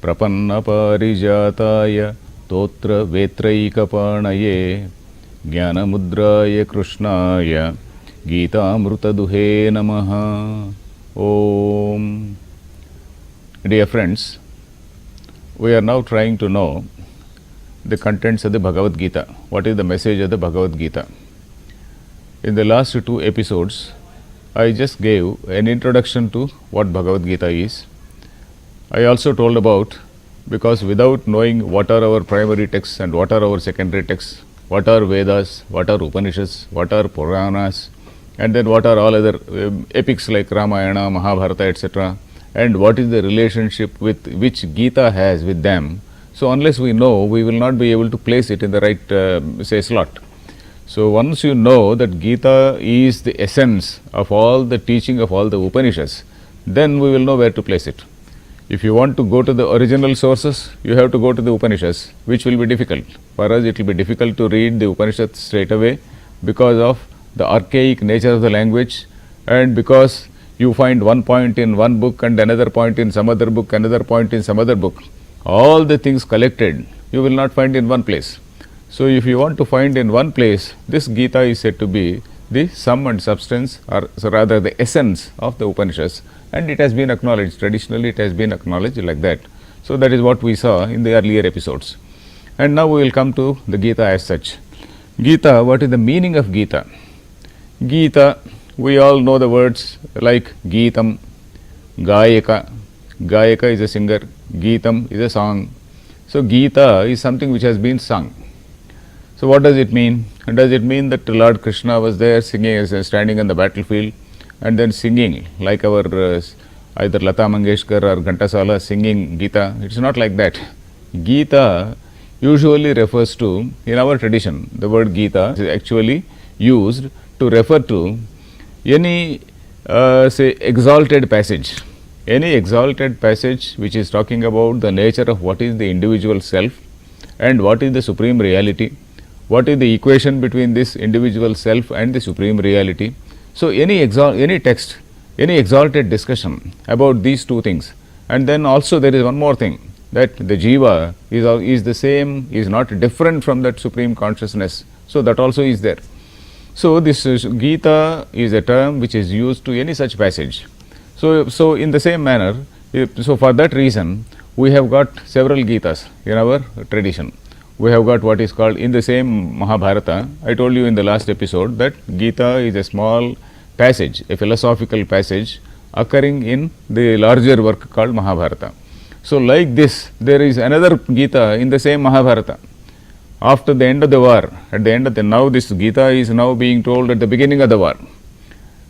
Prapanna Parijataya Totra Vetraikapanaye Gyana Mudraya Krishnaya Gita Amrutaduhe Namaha. Om. Dear friends, we are now trying to know the contents of the Bhagavad Gita. What is the message of the Bhagavad Gita? In the last two episodes, I just gave an introduction to what Bhagavad Gita is. I also told about, because without knowing what are our primary texts and what are our secondary texts, what are Vedas, what are Upanishads, what are Puranas, and then what are all other epics like Ramayana, Mahabharata, etc., and what is the relationship with which Gita has with them. So unless we know, we will not be able to place it in the right slot. So once you know that Gita is the essence of all the teaching of all the Upanishads, then we will know where to place it. If you want to go to the original sources, you have to go to the Upanishads, which will be difficult. For us, it will be difficult to read the Upanishads straight away because of the archaic nature of the language, and because you find one point in one book and another point in some other book, another point in some other book. All the things collected, you will not find in one place. So if you want to find in one place, this Gita is said to be the sum and substance, or so rather the essence of the Upanishads, and it has been acknowledged, traditionally it has been acknowledged like that. So that is what we saw in the earlier episodes. And now we will come to the Gita as such. Gita, what is the meaning of Gita? Gita, we all know the words like Geetam, Gayaka. Gayaka is a singer, Geetam is a song. So Gita is something which has been sung. So what does it mean? Does it mean that Lord Krishna was there singing, standing on the battlefield and then singing like our either Lata Mangeshkar or Ghantasala singing Gita? It's not like that. Gita usually refers to, in our tradition, the word Gita is actually used to refer to any say exalted passage. Any exalted passage which is talking about the nature of what is the individual self and what is the supreme reality, what is the equation between this individual self and the supreme reality. So any text, any exalted discussion about these two things. And then also there is one more thing, that the jiva is the same, is not different from that supreme consciousness. So that also is there. So this Gita is a term which is used to any such passage. So in the same manner, so for that reason, we have got several Gitas in our tradition. We have got what is called, in the same Mahabharata, I told you in the last episode that Gita is a small passage, a philosophical passage occurring in the larger work called Mahabharata. So like this, there is another Gita in the same Mahabharata. After the end of the war, at the end of the, now this Gita is now being told at the beginning of the war.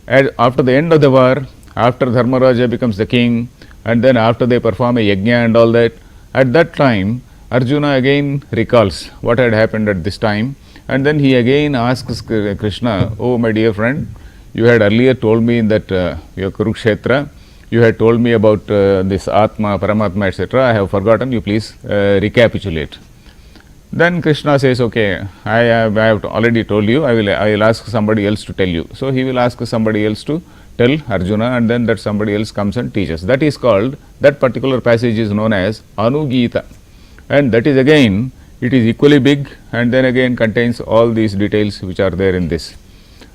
And after the end of the war, after Dharmaraja becomes the king, and then after they perform a yajna and all that, at that time, Arjuna again recalls what had happened at this time, and then he again asks Krishna, oh my dear friend, you had earlier told me in that your Kurukshetra, you had told me about this Atma, Paramatma, etc. I have forgotten, you please recapitulate. Then Krishna says, okay, I have already told you, I will ask somebody else to tell you. So he will ask somebody else to tell Arjuna, and then that somebody else comes and teaches. That is called, that particular passage is known as Anugita. And that is again, it is equally big, and then again contains all these details which are there in this.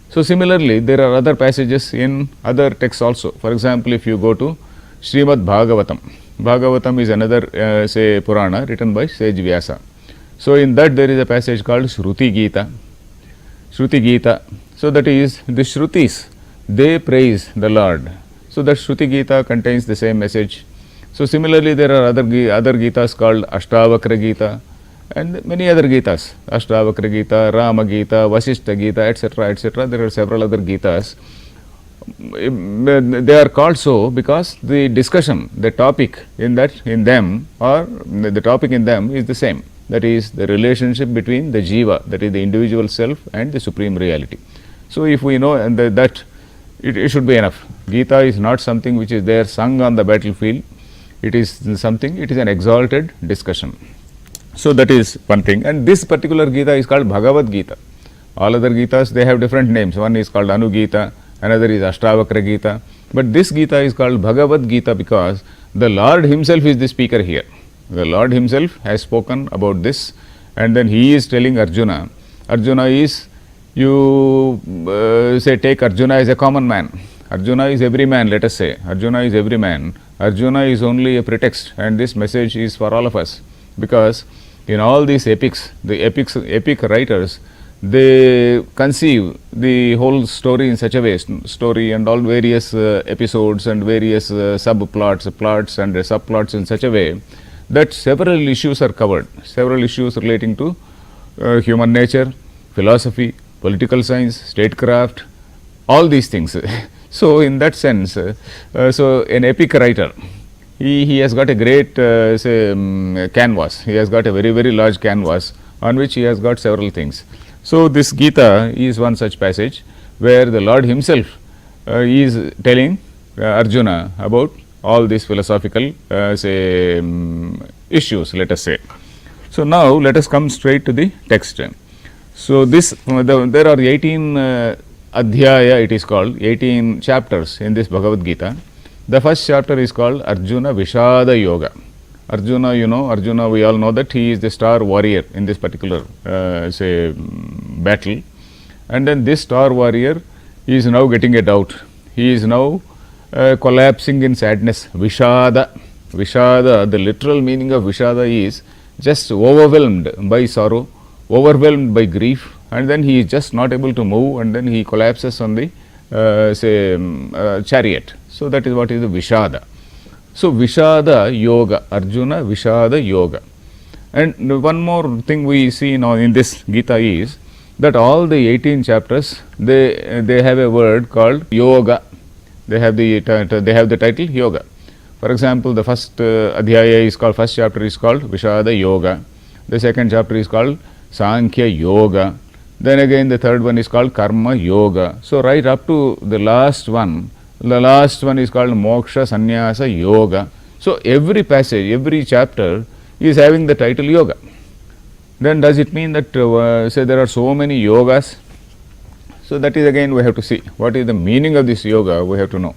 So similarly, there are other passages in other texts also. For example, if you go to Srimad Bhagavatam, Bhagavatam is another say Purana written by sage Vyasa. So in that there is a passage called Shruti Gita. Shruti Gita. So that is the Shrutis, they praise the Lord. So that Shruti Gita contains the same message. So similarly, there are other Gitas called Ashtavakra Gita and many other Gitas. Ashtavakra Gita, Rama Gita, Vasishtha Gita, etc., etc. There are several other Gitas. They are called so because the discussion, the topic in them is the same. That is the relationship between the jiva, that is the individual self, and the supreme reality. So if we know that, it should be enough. Gita is not something which is there sung on the battlefield. It is something, it is an exalted discussion. So that is one thing. And this particular Gita is called BhagavadGeetha. All other Gitas, they have different names. One is called Anugita, another is Ashtavakra Gita. But this Gita is called BhagavadGeetha because the Lord himself is the speaker here. The Lord himself has spoken about this, and then he is telling Arjuna. Arjuna is, you say, take Arjuna as a common man. Arjuna is every man, let us say. Arjuna is every man. Arjuna is only a pretext, and this message is for all of us. Because in all these epics, the epic writers, they conceive the whole story in such a way, story and all various episodes and various subplots, plots and subplots in such a way that several issues are covered, several issues relating to human nature, philosophy, political science, statecraft, all these things. So in that sense, so an epic writer, he has got a great canvas, he has got a very, very large canvas on which he has got several things. So this Gita is one such passage where the Lord himself is telling Arjuna about all these philosophical issues, let us say. So now let us come straight to the text. So this there are 18 adhyaya, it is called, 18 chapters in this Bhagavad Gita. The first chapter is called Arjuna Vishada Yoga. Arjuna, Arjuna, we all know that he is the star warrior in this particular battle, and then this star warrior is now getting a doubt. He is now collapsing in sadness. Vishada, the literal meaning of Vishada is just overwhelmed by sorrow, overwhelmed by grief, and then he is just not able to move, and then he collapses on the chariot. So that is what is the Vishada. So Vishada Yoga, Arjuna Vishada Yoga. And one more thing we see now in this Gita is that all the 18 chapters, they have a word called Yoga. They have the title Yoga. For example, the first adhyaya is called, first chapter is called Vishada Yoga. The second chapter is called Sankhya Yoga. Then again the third one is called Karma Yoga. So right up to the last one is called Moksha Sannyasa Yoga. So every passage, every chapter is having the title Yoga. Then does it mean that say there are so many yogas? So that is again we have to see what is the meaning of this yoga, we have to know.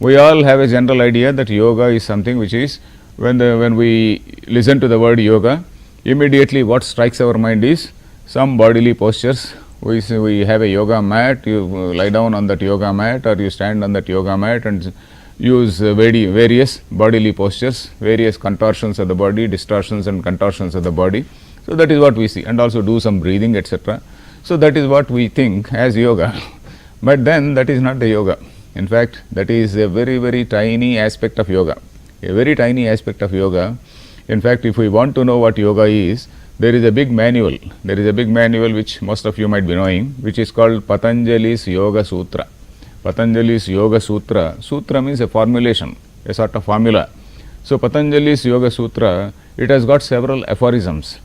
We all have a general idea that yoga is something which is, when we listen to the word yoga, immediately what strikes our mind is some bodily postures. We have a yoga mat, you lie down on that yoga mat or you stand on that yoga mat and use various bodily postures, various contortions of the body, distortions and contortions of the body. So that is what we see, and also do some breathing, etc. So that is what we think as yoga. But then that is not the yoga. In fact, that is a very, very tiny aspect of yoga. A very tiny aspect of yoga. In fact, if we want to know what yoga is, there is a big manual. There is a big manual which most of you might be knowing, which is called Patanjali's Yoga Sutra. Patanjali's Yoga Sutra. Sutra means a formulation, a sort of formula. So Patanjali's Yoga Sutra, it has got several aphorisms.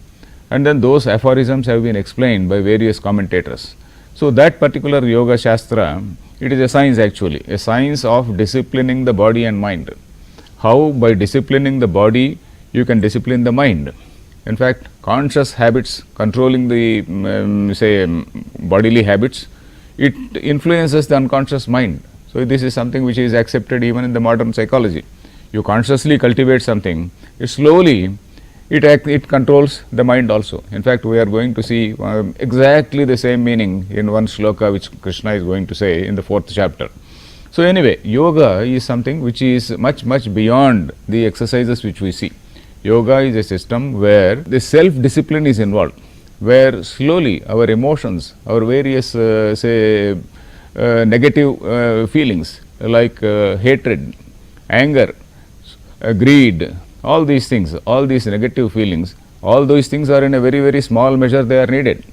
And then those aphorisms have been explained by various commentators. So that particular Yoga Shastra, it is a science actually, a science of disciplining the body and mind. How by disciplining the body, you can discipline the mind. In fact, conscious habits, controlling the bodily habits, it influences the unconscious mind. So this is something which is accepted even in the modern psychology. You consciously cultivate something, it slowly it controls the mind also. In fact, we are going to see exactly the same meaning in one shloka which Krishna is going to say in the 4th chapter. So anyway, yoga is something which is much, much beyond the exercises which we see. Yoga is a system where the self-discipline is involved, where slowly our emotions, our various negative feelings like hatred, anger, greed, all these things, all these negative feelings, all those things are in a very, very small measure they are needed.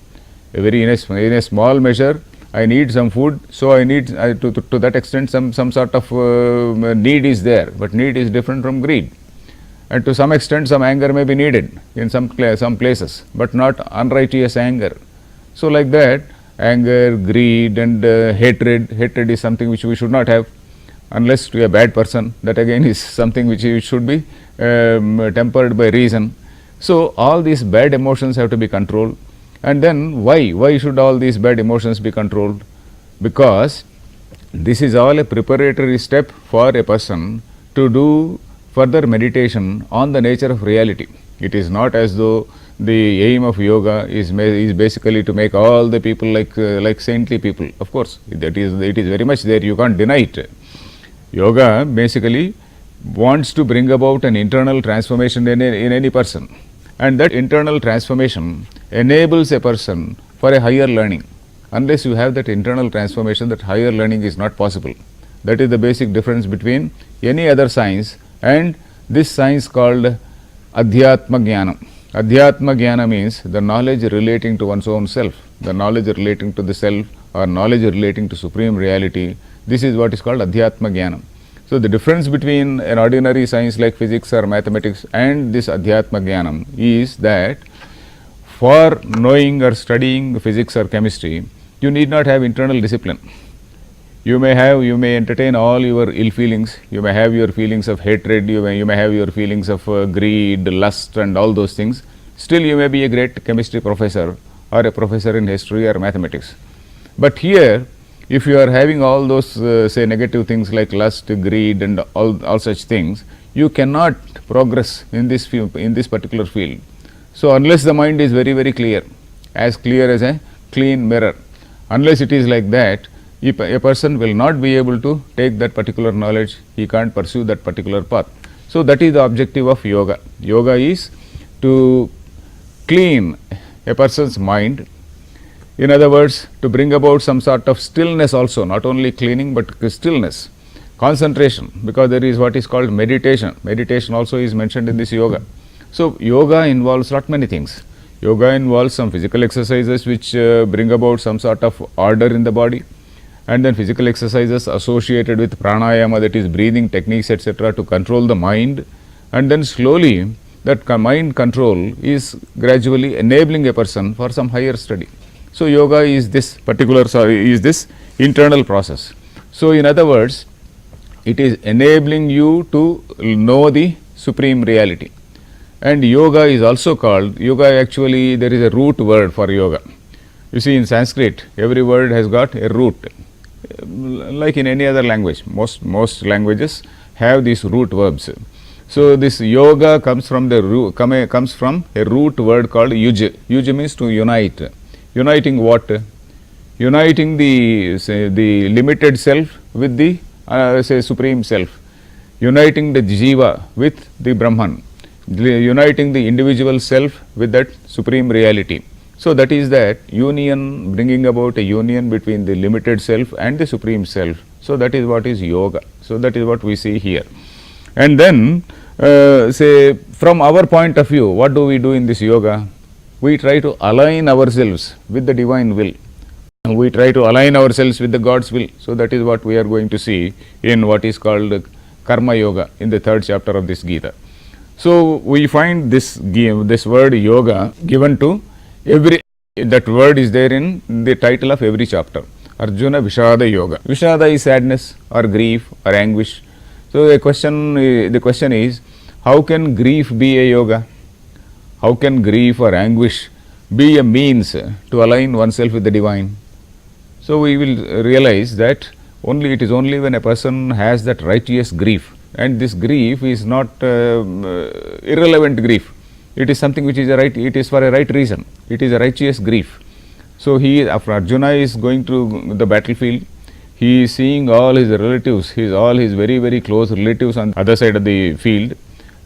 In a small measure, I need some food, so I need to that extent some sort of need is there, but need is different from greed. And to some extent some anger may be needed in some places, but not unrighteous anger. So like that, anger, greed and hatred is something which we should not have unless to a bad person. That again is something which should be tempered by reason. So all these bad emotions have to be controlled. And then why should all these bad emotions be controlled? Because this is all a preparatory step for a person to do further meditation on the nature of reality. It is not as though the aim of yoga is basically to make all the people like saintly people. Of course, it is very much there. You can't deny it. Yoga basically wants to bring about an internal transformation in any person, and that internal transformation enables a person for a higher learning. Unless you have that internal transformation, that higher learning is not possible. That is the basic difference between any other science and this science called Adhyatma Jnana. Adhyatma Jnana means the knowledge relating to one's own self, the knowledge relating to the self, or knowledge relating to supreme reality. This is what is called Adhyatma Jnana. So the difference between an ordinary science like physics or mathematics and this Adhyatma Jnanam is that for knowing or studying physics or chemistry, you need not have internal discipline. You may entertain all your ill feelings, you may have your feelings of hatred, you may have your feelings of greed, lust and all those things. Still you may be a great chemistry professor or a professor in history or mathematics. But here, if you are having all those say negative things like lust, greed and all such things, you cannot progress in this particular field. So unless the mind is very clear as a clean mirror, unless it is like that, a person will not be able to take that particular knowledge, he can't pursue that particular path. So that is the objective of yoga. Yoga is to clean a person's mind. In other words, to bring about some sort of stillness also, not only cleaning but stillness, concentration, because there is what is called meditation. Meditation also is mentioned in this yoga. So yoga involves lot many things. Yoga involves some physical exercises which bring about some sort of order in the body, and then physical exercises associated with pranayama, that is breathing techniques, etc., to control the mind, and then slowly that mind control is gradually enabling a person for some higher study. So yoga is this internal process. So in other words, it is enabling you to know the supreme reality. And yoga is also called, yoga actually there is a root word for yoga. You see, in Sanskrit every word has got a root, like in any other language. Most languages have these root verbs. So this yoga comes from a root word called yuj. Yuj means to unite. Uniting what? Uniting the limited self with the supreme self. Uniting the jiva with the Brahman. Uniting the individual self with that supreme reality. So that is that union, bringing about a union between the limited self and the supreme self. So that is what is yoga. So that is what we see here. And then say from our point of view, what do we do in this yoga? We try to align ourselves with the divine will. We try to align ourselves with the God's will. So that is what we are going to see in what is called Karma Yoga in the 3rd chapter of this Gita. So we find this word yoga given to that word is there in the title of every chapter. Arjuna Vishada Yoga. Vishada is sadness or grief or anguish. So the question is, how can grief be a yoga? How can grief or anguish be a means to align oneself with the divine? So we will realize that it is only when a person has that righteous grief, and this grief is not irrelevant grief. It is something which is it is for a right reason. It is a righteous grief. So after Arjuna is going to the battlefield, he is seeing all his relatives, all his very close relatives on the other side of the field,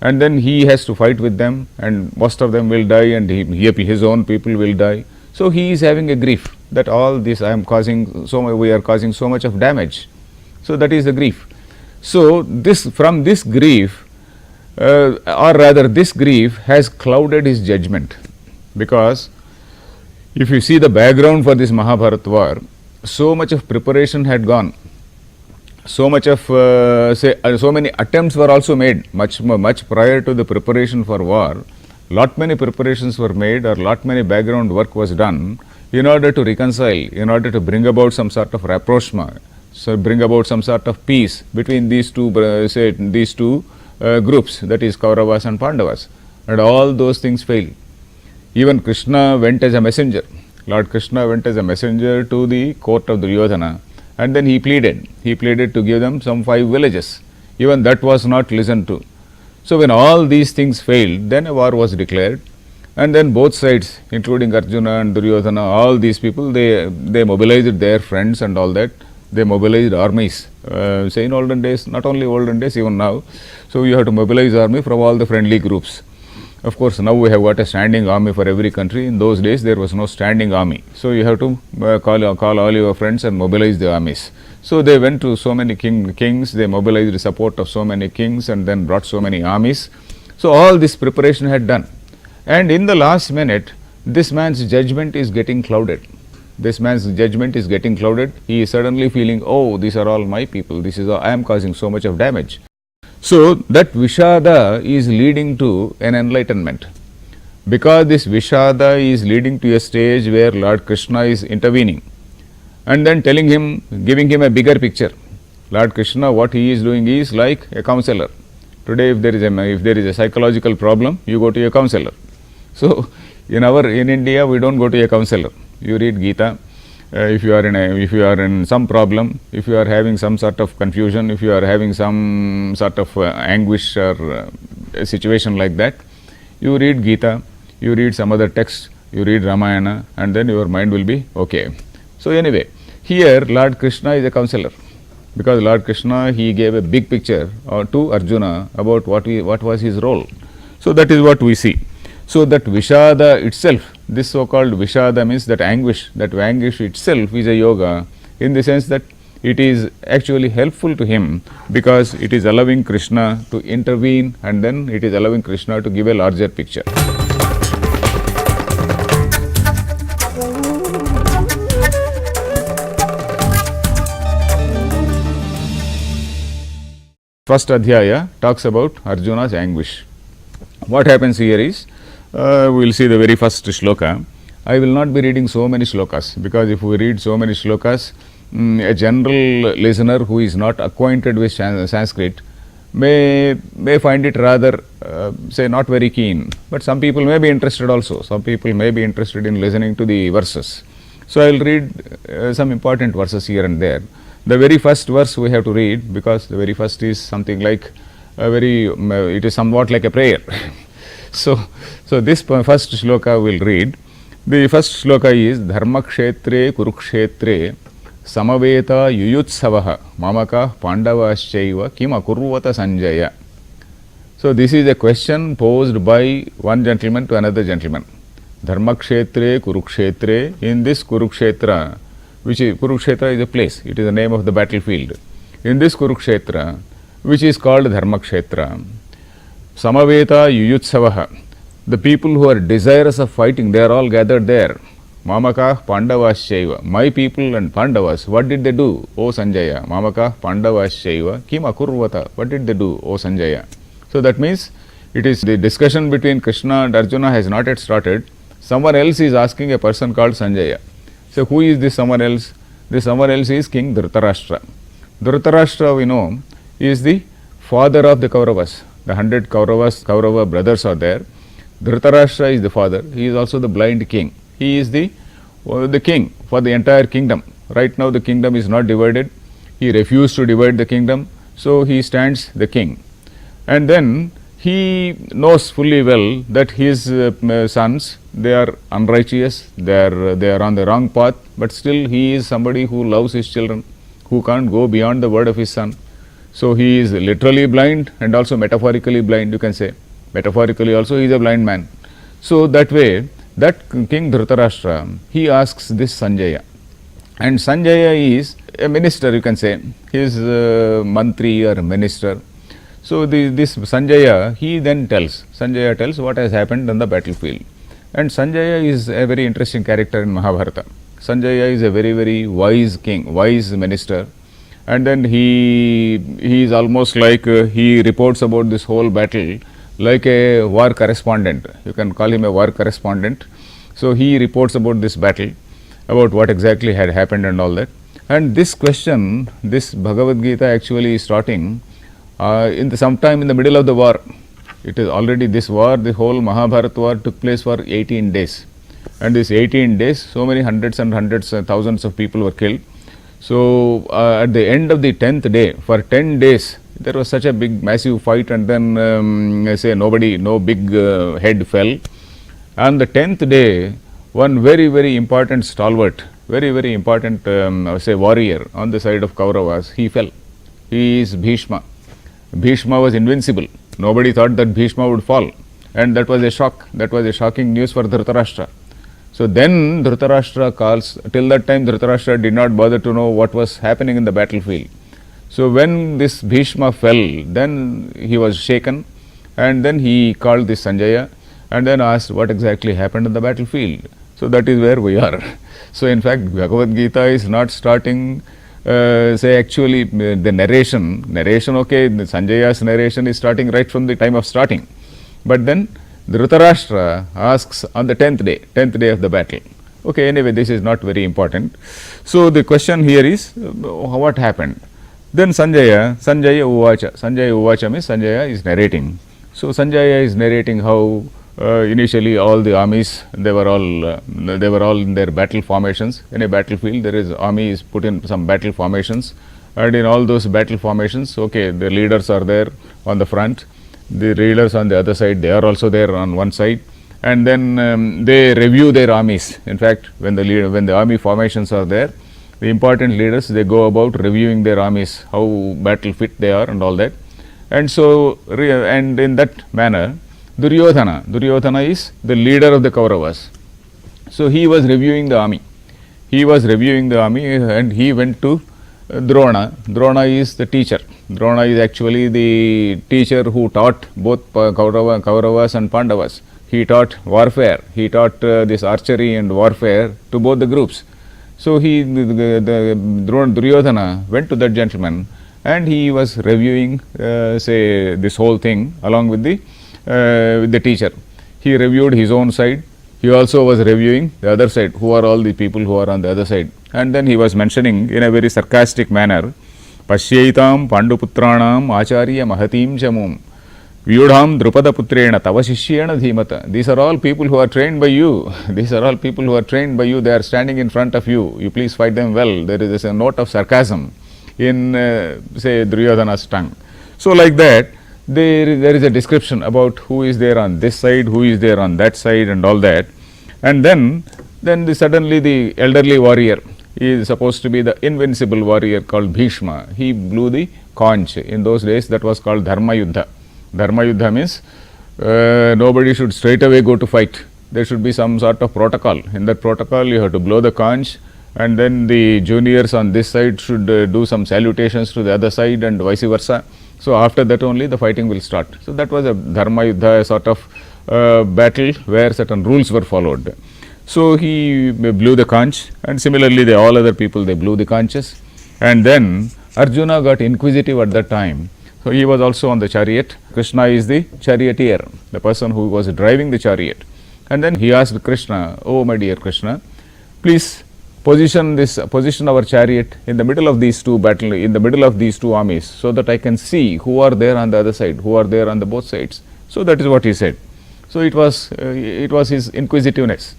and then he has to fight with them, and most of them will die, and his own people will die. So he is having a grief that all this we are causing so much of damage. So that is the grief. So from this grief, or rather this grief has clouded his judgment, because if you see the background for this Mahabharata war, so much of preparation had gone. So much of so many attempts were also made much prior to the preparation for war. Lot many preparations were made, or lot many background work was done in order to reconcile, in order to bring about some sort of rapprochement, so bring about some sort of peace between these two groups, that is Kauravas and Pandavas, and all those things failed. Even Krishna went as a messenger. Lord Krishna went as a messenger to the court of Duryodhana, and then he pleaded. He pleaded to give them some 5 villages. Even that was not listened to. So when all these things failed, then a war was declared, and then both sides, including Arjuna and Duryodhana, all these people, they mobilized their friends and all that. They mobilized armies. Say in olden days, not only olden days, even now. So you have to mobilize army from all the friendly groups. Of course, now we have got a standing army for every country. In those days, there was no standing army. So you have to call all your friends and mobilize the armies. So they went to so many kings, they mobilized the support of so many kings and then brought so many armies. So all this preparation had done. And in the last minute, this man's judgment is getting clouded. This man's judgment is getting clouded. He is suddenly feeling, oh, these are all my people. This is I am causing so much of damage. So that Vishada is leading to an enlightenment. Because this Vishada is leading to a stage where Lord Krishna is intervening and then telling him, giving him a bigger picture. Lord Krishna, what he is doing is like a counselor. Today, if there is a psychological problem, you go to a counselor. So in India, we don't go to a counselor. You read Gita. If you are in some problem, if you are having some sort of confusion, if you are having some sort of anguish or a situation like that, you read Gita, you read some other text, you read Ramayana, and then your mind will be okay. So anyway, here Lord Krishna is a counselor, because Lord Krishna, he gave a big picture to Arjuna about what was his role. So that is what we see. So that Vishada itself, this so-called Vishada means that anguish itself is a yoga, in the sense that it is actually helpful to him, because it is allowing Krishna to intervene, and then it is allowing Krishna to give a larger picture. First Adhyaya talks about Arjuna's anguish. What happens here is, we will see the very first shloka. I will not be reading so many shlokas, because if we read so many shlokas, a general listener who is not acquainted with Sanskrit may find it rather, say, not very keen. But some people may be interested also. Some people may be interested in listening to the verses. So I will read some important verses here and there. The very first verse we have to read, because the very first is something like it is somewhat like a prayer. So this first shloka we will read. The first shloka is Dharmakshetre Kurukshetre Samaveta Yuyutsavaha Mamaka Pandavaschaiva Kim Akurvata Sanjaya. So this is a question posed by one gentleman to another gentleman. Dharmakshetre Kurukshetre, in this Kurukshetra, which is Kurukshetra is a place, it is the name of the battlefield. In this Kurukshetra, which is called Dharmakshetra, Samaveta Yuyutsavaha, the people who are desirous of fighting, they are all gathered there. Mamaka Pandavaschaiva, my people and Pandavas, what did they do, O Sanjaya? Mamaka Pandavaschaiva Kim Akurvata, what did they do, O Sanjaya? So that means it is the discussion between Krishna and Arjuna has not yet started. Someone else is asking a person called Sanjaya. So who is this someone else? This someone else is King Dhritarashtra. Dhritarashtra, we know, is the father of the Kauravas. The 100 Kaurava brothers are there. Dhritarashtra is the father. He is also the blind king. He is the king for the entire kingdom. Right now the kingdom is not divided. He refused to divide the kingdom. So he stands the king. And then he knows fully well that his sons, they are unrighteous, they are on the wrong path, but still he is somebody who loves his children, who can't go beyond the word of his son. So he is literally blind and also metaphorically blind, you can say. Metaphorically also he is a blind man. So that way, that King Dhritarashtra, he asks this Sanjaya. And Sanjaya is a minister, you can say. He is a mantri or a minister. So this Sanjaya, he then tells what has happened on the battlefield. And Sanjaya is a very interesting character in Mahabharata. Sanjaya is a very, very wise king, wise minister. And then he is almost like, he reports about this whole battle like a war correspondent. You can call him a war correspondent. So he reports about this battle, about what exactly had happened and all that. And this question, this Bhagavad Gita actually is starting sometime in the middle of the war. It is already this war, the whole Mahabharata war took place for 18 days. And this 18 days, so many hundreds and hundreds and thousands of people were killed. So at the end of the 10th day, for 10 days, there was such a big massive fight, and then no big head fell. On the 10th day, one very, very important stalwart, very, very important warrior on the side of Kauravas, he fell. He is Bhishma. Bhishma was invincible. Nobody thought that Bhishma would fall, and that was a shock. That was a shocking news for Dhritarashtra. So then Dhritarashtra calls, till that time Dhritarashtra did not bother to know what was happening in the battlefield. So when this Bhishma fell, then he was shaken, and then he called this Sanjaya and then asked what exactly happened in the battlefield. So that is where we are. So in fact, BhagavadGeetha is not starting, actually the narration, okay, the Sanjaya's narration is starting right from the time of starting. But then Dhritarashtra asks on the 10th day of the battle. Okay, anyway, this is not very important. So the question here is, what happened? Then Sanjaya Uvacha means Sanjaya is narrating. So Sanjaya is narrating how initially all the armies, they were all in their battle formations. In a battlefield, there is army is put in some battle formations, and in all those battle formations, okay, the leaders are there on the front, the leaders on the other side, they are also there on one side, and then they review their armies. In fact, when the army formations are there, the important leaders, they go about reviewing their armies, how battle fit they are and all that. And so, and in that manner, Duryodhana is the leader of the Kauravas. So he was reviewing the army. And he went to Drona. Drona is the teacher. Drona is actually the teacher who taught both Kauravas and Pandavas. He taught warfare. He taught this archery and warfare to both the groups. So Duryodhana went to that gentleman, and he was reviewing this whole thing along with the teacher. He reviewed his own side. He also was reviewing the other side, who are all the people who are on the other side. And then he was mentioning in a very sarcastic manner, Pashyaitam Panduputranam Acharya Mahatim Chamum Vyudham Drupadaputrena Tava Shishyena Dhimata. These are all people who are trained by you. They are standing in front of you. You please fight them well. There is a note of sarcasm in Duryodhana's tongue. So like that, there is a description about who is there on this side, who is there on that side, and all that. And then suddenly the elderly warrior is supposed to be the invincible warrior called Bhishma. He blew the conch. In those days, that was called Dharma Yuddha. Dharma Yuddha means nobody should straight away go to fight. There should be some sort of protocol. In that protocol, you have to blow the conch, and then the juniors on this side should do some salutations to the other side, and vice versa. So after that only the fighting will start. So that was a Dharma Yuddha, a sort of battle where certain rules were followed. So he blew the conch, and similarly all other people, they blew the conches. And then Arjuna got inquisitive at that time. So he was also on the chariot. Krishna is the charioteer, the person who was driving the chariot. And then he asked Krishna, "Oh my dear Krishna, please position our chariot in the middle of these two armies, so that I can see who are there on the other side, who are there on the both sides." So that is what he said. So it was his inquisitiveness.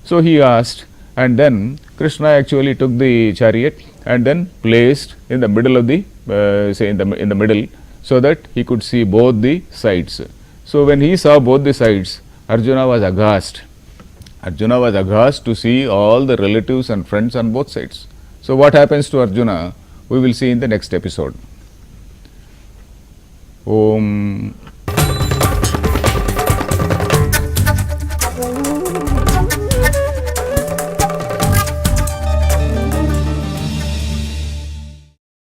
So he asked, and then Krishna actually took the chariot and then placed in the middle of the in the middle, so that he could see both the sides. So when he saw both the sides, Arjuna was aghast. Arjuna was aghast to see all the relatives and friends on both sides. So what happens to Arjuna, we will see in the next episode. Om